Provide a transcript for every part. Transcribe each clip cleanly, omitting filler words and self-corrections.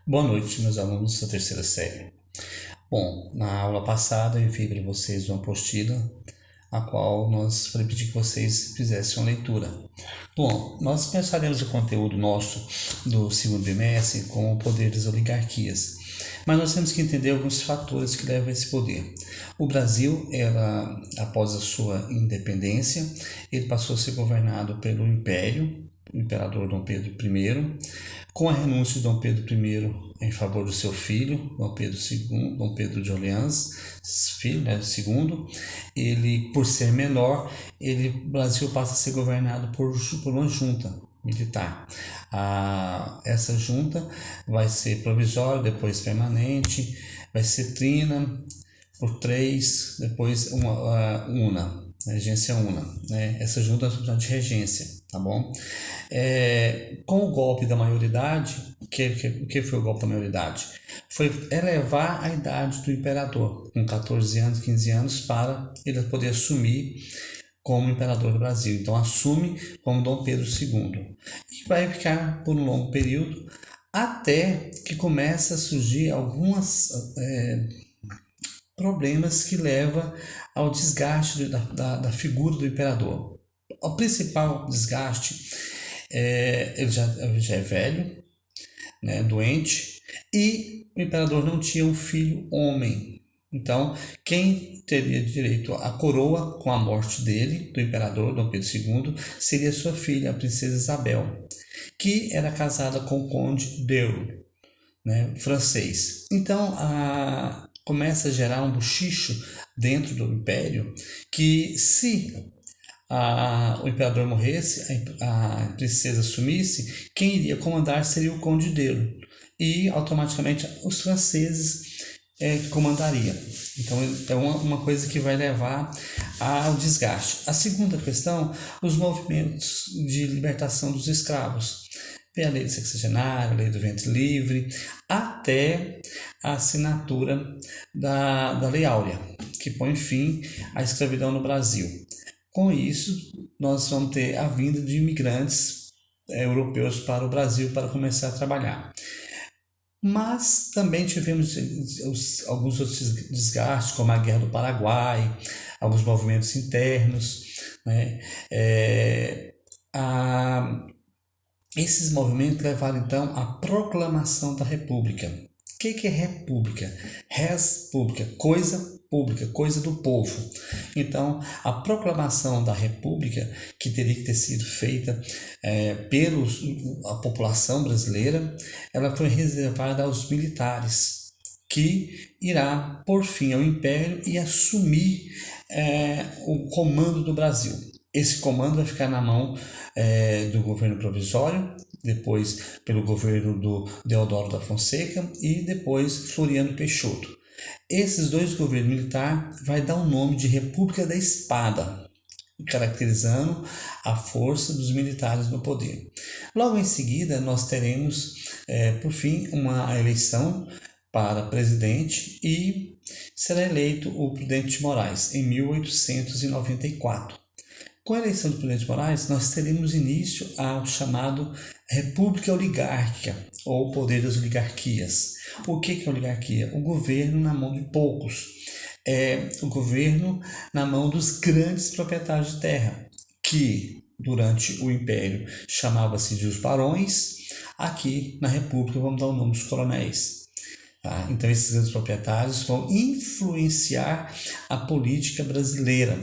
Boa noite, meus alunos da terceira série. Bom, na aula passada eu enviei para vocês uma apostila, a qual nós falei pedir que vocês fizessem uma leitura. Bom, nós começaremos o conteúdo nosso do segundo bimestre com o poder das oligarquias, mas nós temos que entender alguns fatores que levam a esse poder. O Brasil, após a sua independência, ele passou a ser governado pelo Império, o imperador Dom Pedro I, com a renúncia de Dom Pedro I em favor do seu filho, Dom Pedro II, Dom Pedro de Orleans, filho, né, segundo, ele, por ser menor, o Brasil passa a ser governado por uma junta militar. Essa junta vai ser provisória, depois permanente, vai ser trina por três, depois una, regência una, né? Essa junta é chamada de regência, tá bom? Com o golpe da maioridade, o que foi o golpe da maioridade? Foi elevar a idade do imperador, com 14 anos, 15 anos, para ele poder assumir como imperador do Brasil. Então assume como Dom Pedro II. E vai ficar por um longo período, até que começa a surgir alguns problemas que levam ao desgaste da figura do imperador. O principal desgaste ele já é velho, né, doente, e o imperador não tinha um filho homem. Então, quem teria direito à coroa com a morte dele, do imperador Dom Pedro II, seria sua filha, a princesa Isabel, que era casada com o conde d'Eu, né, francês. Então, começa a gerar um bochicho dentro do império que, se o imperador morresse, a princesa sumisse, quem iria comandar seria o conde d'Eu, e automaticamente os franceses que comandariam. Então é uma coisa que vai levar ao desgaste. A segunda questão, os movimentos de libertação dos escravos. Tem a lei do sexagenário, a lei do ventre livre, até a assinatura da Lei Áurea, que põe fim à escravidão no Brasil. Com isso, nós vamos ter a vinda de imigrantes europeus para o Brasil para começar a trabalhar. Mas também tivemos alguns outros desgastes, como a Guerra do Paraguai, alguns movimentos internos, né? Esses movimentos levaram então à proclamação da República. O que é República? Res pública, coisa pública, coisa do povo. Então, a proclamação da República, que teria que ter sido feita pela população brasileira, ela foi reservada aos militares, que irá por fim ao Império e assumir o comando do Brasil. Esse comando vai ficar na mão do governo provisório, depois pelo governo do Deodoro da Fonseca e depois Floriano Peixoto. Esses dois governos militares vai dar o nome de República da Espada, caracterizando a força dos militares no poder. Logo em seguida, nós teremos, por fim, uma eleição para presidente e será eleito o Prudente de Moraes em 1894. Com a eleição de Prudente de Moraes, nós teremos início ao chamado República Oligárquica, ou poder das oligarquias. O que é oligarquia? O governo na mão de poucos. O governo na mão dos grandes proprietários de terra, que durante o Império chamava-se de os barões. Aqui na República vamos dar o nome dos coronéis. Tá? Então esses grandes proprietários vão influenciar a política brasileira,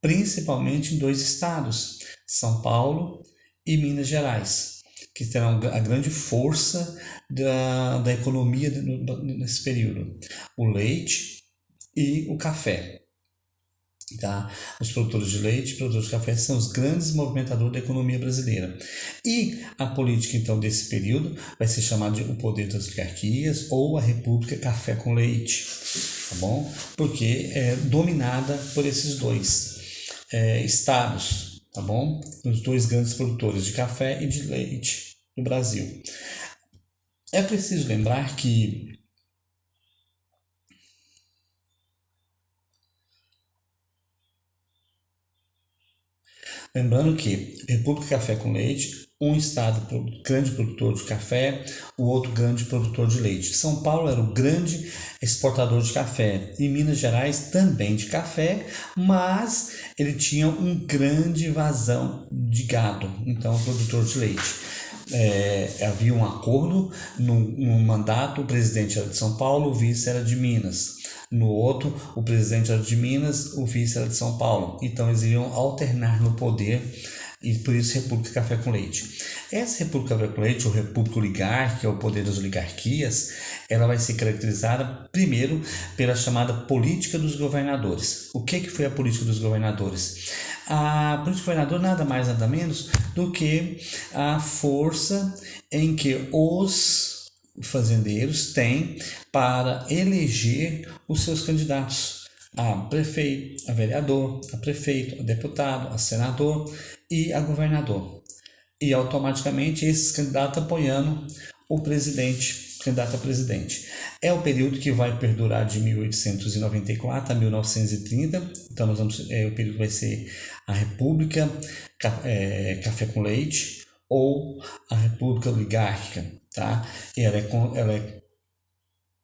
principalmente em dois estados, São Paulo e Minas Gerais, que terão a grande força da economia nesse período. O leite e o café. Tá? Os produtores de leite e produtores de café são os grandes movimentadores da economia brasileira. E a política, então, desse período vai ser chamada de o poder das oligarquias ou a República Café com Leite, tá bom? Porque é dominada por esses dois estados, tá bom? Os dois grandes produtores de café e de leite do Brasil. É preciso lembrar que República Café com Leite, um estado grande produtor de café, o outro grande produtor de leite. São Paulo era o grande exportador de café e Minas Gerais também de café, mas ele tinha um grande vazão de gado, então produtor de leite. Havia um acordo no mandato, o presidente era de São Paulo, o vice era de Minas. No outro, o presidente era de Minas, o vice era de São Paulo. Então eles iam alternar no poder e por isso República Café com Leite. Essa República Café com Leite, ou República Oligárquica, o poder das oligarquias, ela vai ser caracterizada primeiro pela chamada política dos governadores. O que foi a política dos governadores? A política do governador nada mais nada menos do que a força em que os fazendeiros têm para eleger os seus candidatos a prefeito, a vereador, a prefeito, a deputado, a senador e a governador. E automaticamente esses candidatos apoiando o presidente, candidato a presidente. É o período que vai perdurar de 1894 a 1930. Então o período vai ser a República Café com Leite ou a República Oligárquica, tá? E ela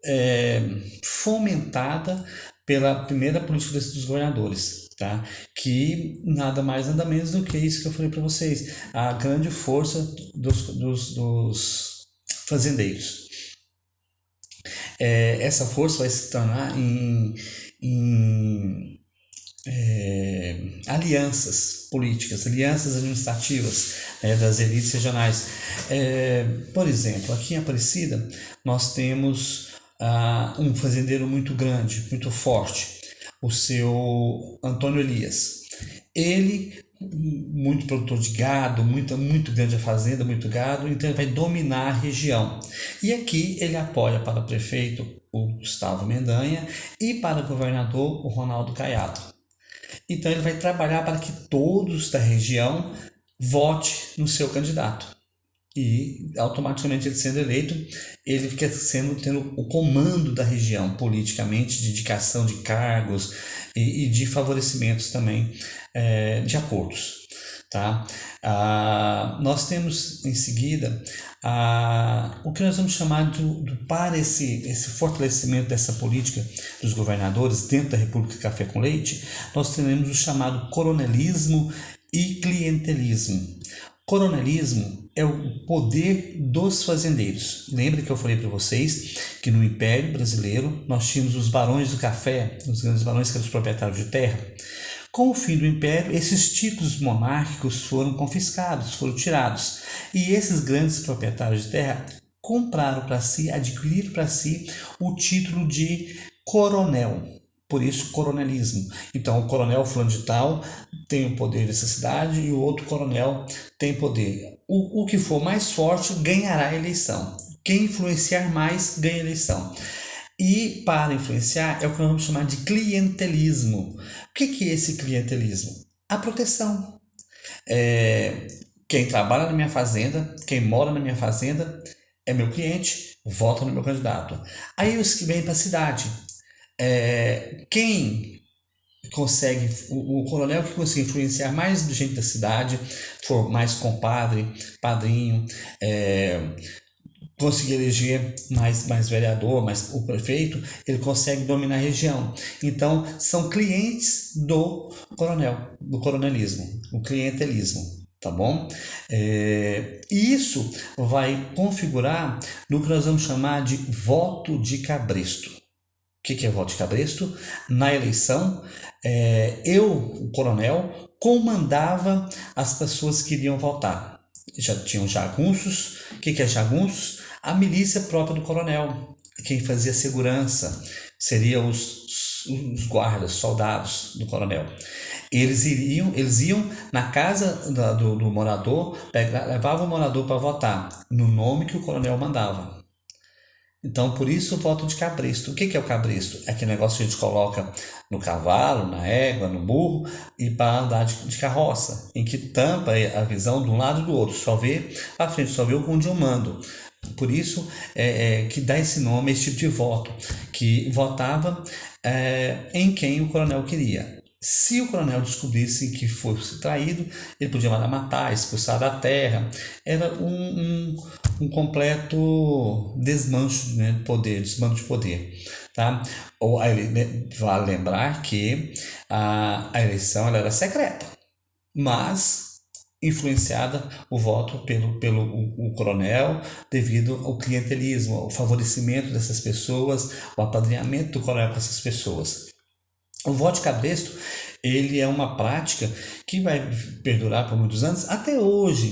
é fomentada pela primeira política dos governadores, tá? Que nada mais nada menos do que isso que eu falei para vocês, a grande força dos fazendeiros. Essa força vai se tornar em alianças políticas, alianças administrativas, das elites regionais. Por exemplo, aqui em Aparecida nós temos um fazendeiro muito grande, muito forte, o seu Antônio Elias. Ele, muito produtor de gado, muito grande a fazenda, muito gado, então ele vai dominar a região. E aqui ele apoia para prefeito o Gustavo Mendanha e para governador o Ronaldo Caiado. Então ele vai trabalhar para que todos da região votem no seu candidato. E automaticamente ele sendo eleito, ele fica tendo o comando da região politicamente, de indicação de cargos e de favorecimentos também, de acordos. Tá? Nós temos em seguida o que nós vamos chamar para esse fortalecimento dessa política dos governadores dentro da República Café com Leite, nós teremos o chamado coronelismo e clientelismo. Coronelismo é o poder dos fazendeiros. Lembra que eu falei para vocês que no Império Brasileiro nós tínhamos os barões do café, os grandes barões que eram os proprietários de terra. Com o fim do Império, esses títulos monárquicos foram confiscados, foram tirados. E esses grandes proprietários de terra compraram para si, adquiriram para si o título de coronel. Por isso, coronelismo. Então, o coronel fulano de tal tem o poder dessa cidade e o outro coronel tem poder. O que for mais forte ganhará a eleição. Quem influenciar mais ganha a eleição. E para influenciar é o que nós vamos chamar de clientelismo. O que é esse clientelismo? A proteção. Quem trabalha na minha fazenda, quem mora na minha fazenda é meu cliente, vota no meu candidato. Aí os que vêm para a cidade, quem consegue, o coronel que consegue influenciar mais do gente da cidade, for mais compadre, padrinho, conseguir eleger mais vereador, mais o prefeito, ele consegue dominar a região. Então, são clientes do coronelismo, o clientelismo, tá bom? Isso vai configurar no que nós vamos chamar de voto de cabresto. O que é voto de cabresto? Na eleição, o coronel, comandava as pessoas que iriam votar. Já tinham jagunços. O que é jagunços? A milícia própria do coronel. Quem fazia segurança seriam os guardas, soldados do coronel. Eles iam na casa do morador, levavam o morador para votar no nome que o coronel mandava. Então, por isso o voto de cabresto. O que é o cabresto? É aquele negócio que a gente coloca no cavalo, na égua, no burro e para andar de carroça, em que tampa a visão de um lado e do outro, só vê a frente, só vê onde eu mando. Por isso que dá esse nome, esse tipo de voto, que votava em quem o coronel queria. Se o coronel descobrisse que fosse traído, ele podia mandar matar, expulsar da terra. Era um completo desmancho, né, de poder, desmancho de poder. Tá? Ou, vale lembrar que a eleição ela era secreta, mas influenciada o voto pelo o coronel devido ao clientelismo, ao favorecimento dessas pessoas, o apadrinhamento do coronel com essas pessoas. O voto de cabresto, ele é uma prática que vai perdurar por muitos anos. Até hoje,